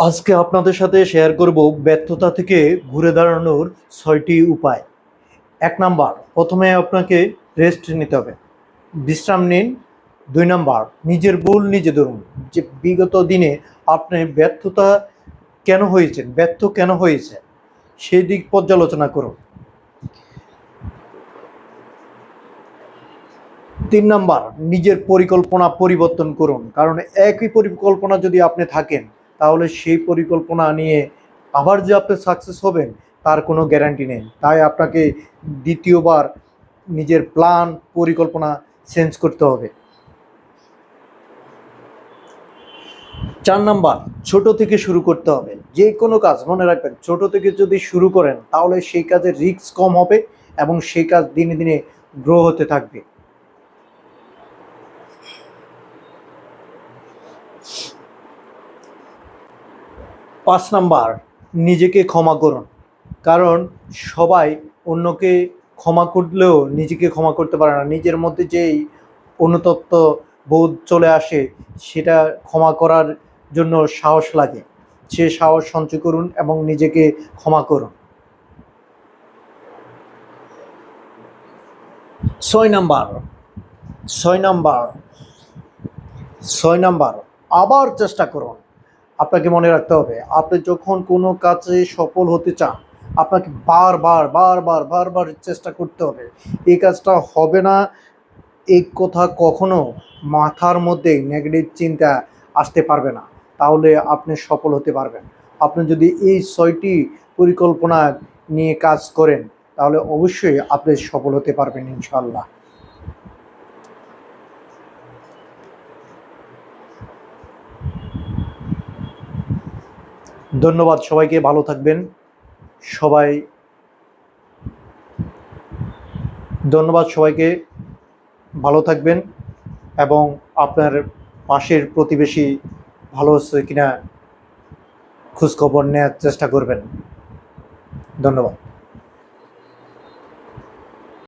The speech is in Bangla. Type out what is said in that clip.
আজকে আপনাদের সাথে শেয়ার করব ব্যর্থতা থেকে ঘুরে দাঁড়ানোর ৬টি উপায়। ১ নাম্বার, প্রথমে আপনাকে রেস্ট নিতে হবে, বিশ্রাম নিন। ২ নাম্বার, নিজের ভুল নিজে ধরুন, যে বিগত দিনে আপনি ব্যর্থ কেন হয়েছে সেই দিক পর্যালোচনা করুন। ৩ নাম্বার, নিজের পরিকল্পনা পরিবর্তন করুন, কারণ একই পরিকল্পনা যদি আপনি থাকেন তাহলে সেই পরিকল্পনা নিয়ে আবার যে আপনি সাকসেস হবেন তার কোনো গ্যারান্টি নেই। তাই আপনাকে দ্বিতীয়বার নিজের প্ল্যান পরিকল্পনা চেঞ্জ করতে হবে। ৪ নাম্বার, ছোট থেকে শুরু করতে হবে। যে কোনো কাজ মনে রাখবেন, ছোট থেকে যদি শুরু করেন তাহলে সেই কাজের রিস্ক কম হবে এবং সেই কাজ দিনে দিনে গ্রো হতে থাকবে। ৫ নাম্বার, নিজেকে ক্ষমা করুন, কারণ সবাই অন্যকে ক্ষমা করলেও নিজেকে ক্ষমা করতে পারে না। নিজের মধ্যে যেই অনুতপ্ত বোধ চলে আসে সেটা ক্ষমা করার জন্য সাহস লাগে। সে সাহস সঞ্চয় করুন এবং নিজেকে ক্ষমা করুন। ৬ নাম্বার ৬ নাম্বার ৬ নাম্বার, আবার চেষ্টা করুন। আপনাকে মনে রাখতে হবে, আপনি যখন কোনো কাজে সফল হতে চান আপনাকে বারবার চেষ্টা করতে হবে। এই কাজটা হবে না এই কথা কখনো মাথার মধ্যে নেগেটিভ চিন্তা আসতে পারবে না, তাহলে আপনি সফল হতে পারবেন। আপনি যদি এই ৬টি পরিকল্পনা নিয়ে কাজ করেন তাহলে অবশ্যই আপনি সফল হতে পারবেন ইনশাআল্লাহ। ধন্যবাদ সবাইকে, ভালো থাকবেন সবাই। ধন্যবাদ সবাইকে, ভালো থাকবেন এবং আপনার পাশের প্রতিবেশী ভালো আছে কিনা খোঁজখবর নেওয়ার চেষ্টা করবেন। ধন্যবাদ।